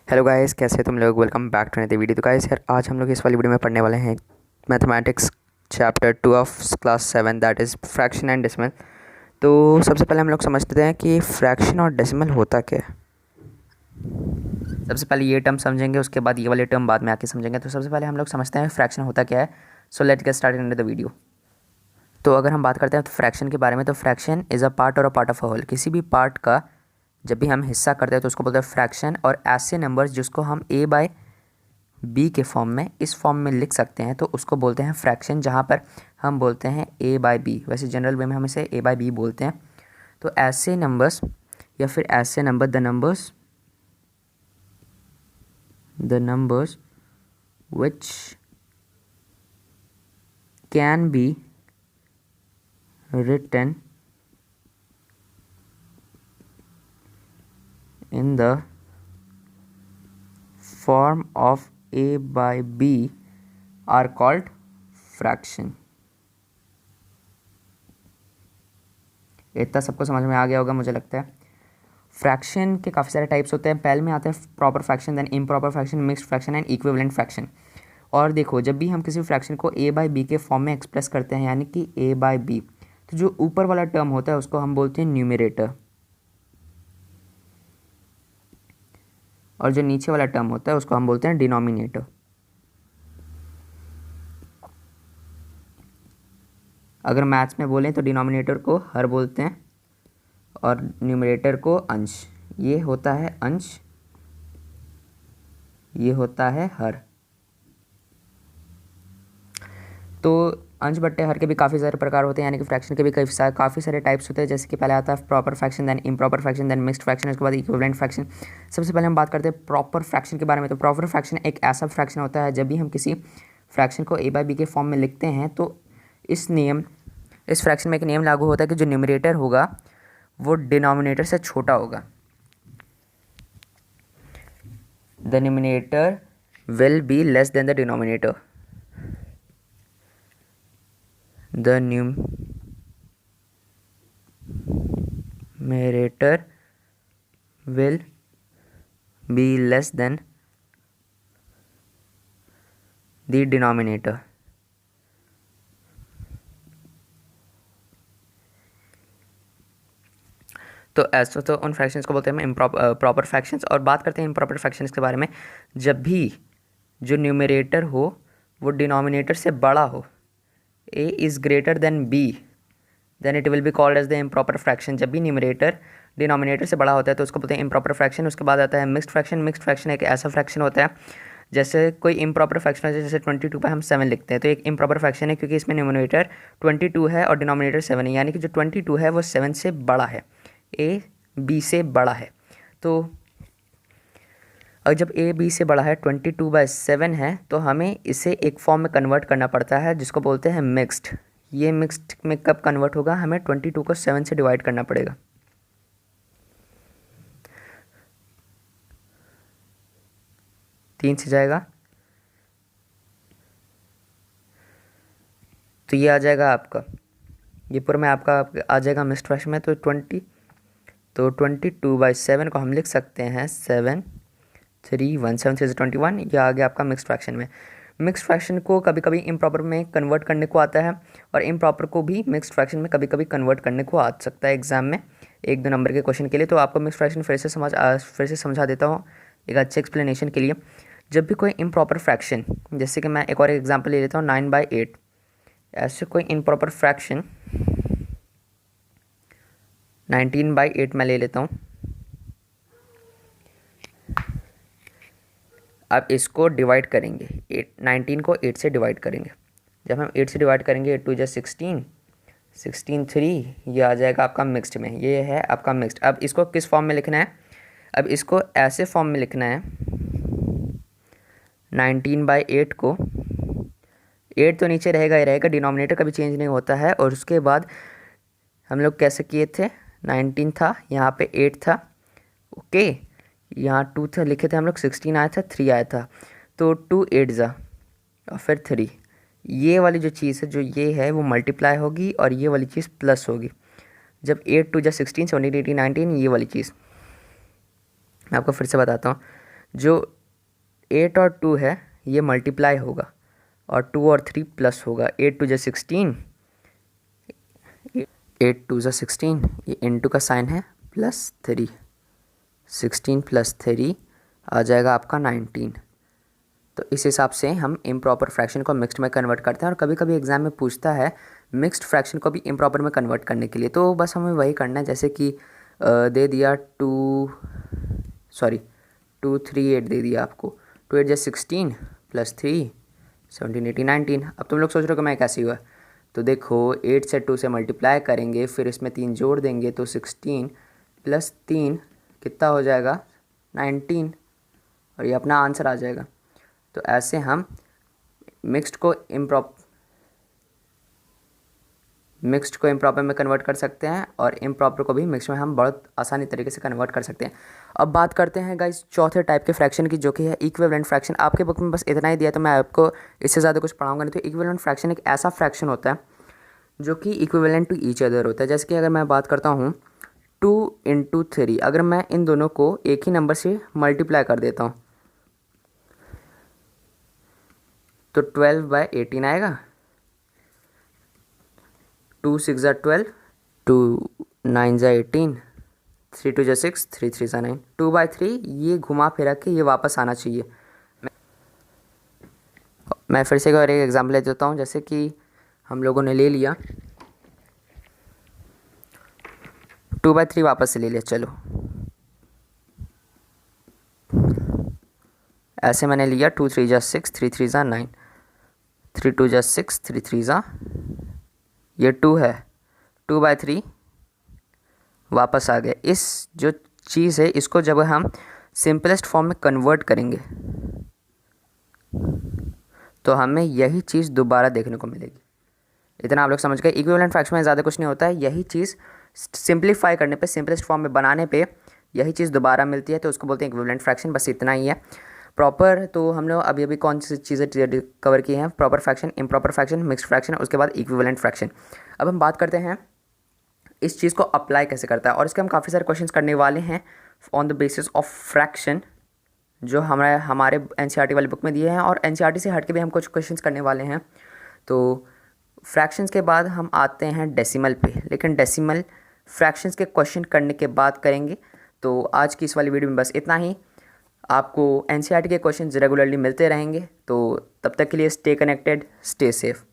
Hello guys, कैसे तुम लोग। Welcome back to another video. तो गाइस यार, आज हम लोग इस वाली वीडियो में पढ़ने वाले हैं mathematics chapter 2 of class 7, that is fraction and decimal. तो सबसे पहले हम लोग समझते हैं कि फ्रैक्शन और डेसिमल होता क्या है। सबसे पहले ये टर्म समझेंगे, उसके बाद ये वाले टर्म बाद में आके समझेंगे। तो सबसे पहले हम लोग समझते हैं फ्रैक्शन होता क्या है। So let's get started in the video. तो अगर हम बात करते हैं तो फ्रैक्शन के बारे में, तो फ्रैक्शन इज़ अ पार्ट और a part of a whole. किसी भी पार्ट का जब भी हम हिस्सा करते हैं तो उसको बोलते हैं फ्रैक्शन। और ऐसे नंबर्स जिसको हम ए बाय बी के फॉर्म में, इस फॉर्म में लिख सकते हैं, तो उसको बोलते हैं फ्रैक्शन, जहाँ पर हम बोलते हैं ए बाय बी। वैसे जनरल वे में हम इसे ए बाय बी बोलते हैं। तो ऐसे नंबर्स या फिर ऐसे number the numbers which can be written in the form of a by b are called fraction। इतना सबको समझ में आ गया होगा मुझे लगता है। फ्रैक्शन के काफ़ी सारे टाइप्स होते हैं। पहले में आते हैं proper fraction, then improper fraction, mixed fraction and equivalent fraction. और देखो, जब भी हम किसी फ्रैक्शन को ए बाय बी के फॉर्म में एक्सप्रेस करते हैं, यानी कि ए बाय बी, तो जो ऊपर वाला टर्म होता है उसको हम बोलते हैं न्यूमरेटर, और जो नीचे वाला टर्म होता है उसको हम बोलते हैं डिनोमिनेटर। अगर मैथ्स में बोलें तो डिनोमिनेटर को हर बोलते हैं और न्यूमरेटर को अंश। ये होता है अंश, ये होता है हर। तो अंश बट्टे हर के भी काफ़ी सारे प्रकार होते हैं, यानी कि फ्रैक्शन के भी काफ़ी सारे टाइप्स होते हैं। जैसे कि पहले आता है proper fraction, then improper fraction, then mixed fraction, उसके बाद इक्विवेलेंट फ्रैक्शन। सबसे पहले हम बात करते हैं प्रॉपर फ्रैक्शन के बारे में। तो प्रॉपर फ्रैक्शन एक ऐसा फ्रैक्शन होता है जब भी हम किसी फ्रैक्शन को ए बाय बी के फॉर्म में लिखते हैं, तो इस फ्रैक्शन में एक नियम लागू होता है कि जो न्यूमरेटर होगा वो डिनोमिनेटर से छोटा होगा। The numerator will be less than the denominator. The numerator will be less than the denominator। तो ऐसा तो उन फ्रैक्शंस को बोलते हैं प्रॉपर फ्रैक्शंस। और बात करते हैं इम्प्रॉपर फ्रैक्शंस के बारे में। जब भी जो न्यूमरेटर हो वो डिनोमिनेटर से बड़ा हो, a is greater than b, then it will be called as the improper fraction। जब भी न्यूमरेटर डिनोमिनेटर से बड़ा होता है तो उसको बोलते हैं इम्प्रॉपर फ्रैक्शन। उसके बाद आता है मिक्स्ड फ्रैक्शन। मिक्स्ड फ्रैक्शन एक ऐसा फ्रैक्शन होता है, जैसे कोई इम्प्रॉपर फ्रैक्शन होता है, जैसे 22 पर हम 7 लिखते हैं, तो एक इम्प्रॉपर फ्रैक्शन है क्योंकि इसमें न्यूमरेटर 22 है और डिनोमिनेटर 7 है, यानी कि जो 22 है वो 7 से बड़ा है, ए बी से बड़ा है। तो और जब ए बी से बड़ा है, 22/7 है, तो हमें इसे एक फॉर्म में कन्वर्ट करना पड़ता है जिसको बोलते हैं मिक्स्ड। ये मिक्स्ड में कब कन्वर्ट होगा, हमें 22 को 7 से डिवाइड करना पड़ेगा। तीन से जाएगा तो ये आ जाएगा आपका, ये पूरा में आपका आ जाएगा मिक्स्ड फ्रैक्शन में। तो 22/7 को हम लिख सकते हैं 7 3 1 7 3 21। ये आ गया आपका मिक्स्ड फ्रैक्शन में। मिक्स्ड फ्रैक्शन को कभी कभी इम्प्रॉपर में कन्वर्ट करने को आता है, और इम्प्रॉपर को भी मिक्स्ड फ्रैक्शन में कभी कभी कन्वर्ट करने को आ सकता है एग्जाम में 1-2 नंबर के क्वेश्चन के लिए। तो आपको मिक्स्ड फ्रैक्शन फिर से समझा देता हूँ एक अच्छे एक्सप्लेनेशन के लिए। जब भी कोई इम्प्रॉपर फ्रैक्शन, जैसे कि मैं एक और एग्जाम्पल ले लेता हूँ 9/8, ऐसे कोई इम्प्रॉपर फ्रैक्शन 19/8 मैं ले लेता हूँ। अब इसको डिवाइड करेंगे, 19 को 8 से डिवाइड करेंगे। जब हम 8 से डिवाइड करेंगे, 8 2 जा 16, 16 3, ये आ जाएगा आपका मिक्स्ड में। ये है आपका मिक्स्ड। अब इसको किस फॉर्म में लिखना है, अब इसको ऐसे फॉर्म में लिखना है, 19/8 को, 8 तो नीचे रहेगा ही रहेगा, डिनोमिनेटर कभी चेंज नहीं होता है। और उसके बाद हम लोग कैसे किए थे, 19 था, यहाँ पे 8 था, ओके, यहाँ 2 था लिखे थे हम लोग, 16 आया था, 3 आया था, तो 2 8 जा और फिर 3। ये वाली जो चीज़ है, जो ये है, वो मल्टीप्लाई होगी और ये वाली चीज़ प्लस होगी। जब 8 2 जा 16 17 18 19, ये वाली चीज़ मैं आपको फिर से बताता हूँ। जो 8 और 2 है ये मल्टीप्लाई होगा और 2 और 3 प्लस होगा। 8 टू जा 16, 8 टू जा 16, ये इंटू का साइन है, प्लस 3, 16 प्लस 3 आ जाएगा आपका 19। तो इस हिसाब से हम इम्प्रॉपर फ्रैक्शन को मिक्स्ड में कन्वर्ट करते हैं। और कभी कभी एग्जाम में पूछता है मिक्स्ड फ्रैक्शन को भी इम्प्रॉपर में कन्वर्ट करने के लिए, तो बस हमें वही करना है। जैसे कि दे दिया 238 दे दिया आपको, 2 8 जा 16 प्लस 3 17 18 19। अब तुम लोग सोच रहे हो कि मैं कैसे हुआ, तो देखो 8 से 2 से मल्टीप्लाई करेंगे, फिर इसमें 3 जोड़ देंगे तो 16 प्लस 3 कितना हो जाएगा 19, और ये अपना आंसर आ जाएगा। तो ऐसे हम मिक्स्ड को इम्प्रॉपर में कन्वर्ट कर सकते हैं और इम्प्रॉपर को भी मिक्स में हम बहुत आसानी तरीके से कन्वर्ट कर सकते हैं। अब बात करते हैं गाइस चौथे टाइप के फ्रैक्शन की, जो कि है इक्विवेलेंट फ्रैक्शन। आपके बुक में बस इतना ही दिया तो मैं आपको इससे ज़्यादा कुछ पढ़ाऊंगा नहीं। तो इक्विवेलेंट फ्रैक्शन एक ऐसा फ्रैक्शन होता है जो कि इक्विवेलेंट टू ईच अदर होता है। जैसे कि अगर मैं बात करता हूँ 2 इंटू 3, अगर मैं इन दोनों को एक ही नंबर से मल्टीप्लाई कर देता हूँ तो 12/18 आएगा। 2 6 जा 12, 2 9 जा 18, 3 2 जा 6, 3 3 जा 9, 2/3 ये घुमा फिरा के ये वापस आना चाहिए। मैं फिर से एक और एक एग्जाम्पल ले देता हूँ। जैसे कि हम लोगों ने ले लिया 2/3 वापस से ले लिया, चलो ऐसे मैंने लिया 2 3 जा 6, 3 3 जा 9, 3 2 जा 6, 3 3 जा, ये 2 है, 2/3 वापस आ गया। इस जो चीज़ है इसको जब हम सिंपलेस्ट फॉर्म में कन्वर्ट करेंगे तो हमें यही चीज़ दोबारा देखने को मिलेगी। इतना आप लोग समझ गए। इक्विवेलेंट फ्रैक्शन में ज़्यादा कुछ नहीं होता है, यही चीज़ सिंप्लीफाई करने पे, सिंपलेस्ट फॉर्म में बनाने पे यही चीज़ दोबारा मिलती है, तो उसको बोलते हैं इक्विवेलेंट फ्रैक्शन। बस इतना ही है प्रॉपर। तो हम लोग अभी अभी कौन सी चीज़ें कवर की हैं, proper fraction, improper fraction, mixed fraction, उसके बाद इक्विवेलेंट फ्रैक्शन। अब हम बात करते हैं इस चीज़ को अप्लाई कैसे करता है, और इसके हम काफ़ी सारे क्वेश्चंस करने वाले हैं on the basis of fraction, जो हमारे एनसीईआरटी वाली बुक में दिए हैं, और एनसीईआरटी से हट के भी हम कुछ क्वेश्चंस करने वाले हैं। तो फ्रैक्शंस के बाद हम आते हैं डेसिमल पे, लेकिन डेसिमल फ्रैक्शंस के क्वेश्चन करने के बाद करेंगे। तो आज की इस वाली वीडियो में बस इतना ही। आपको एनसीईआरटी के क्वेश्चन रेगुलरली मिलते रहेंगे, तो तब तक के लिए स्टे कनेक्टेड, स्टे सेफ।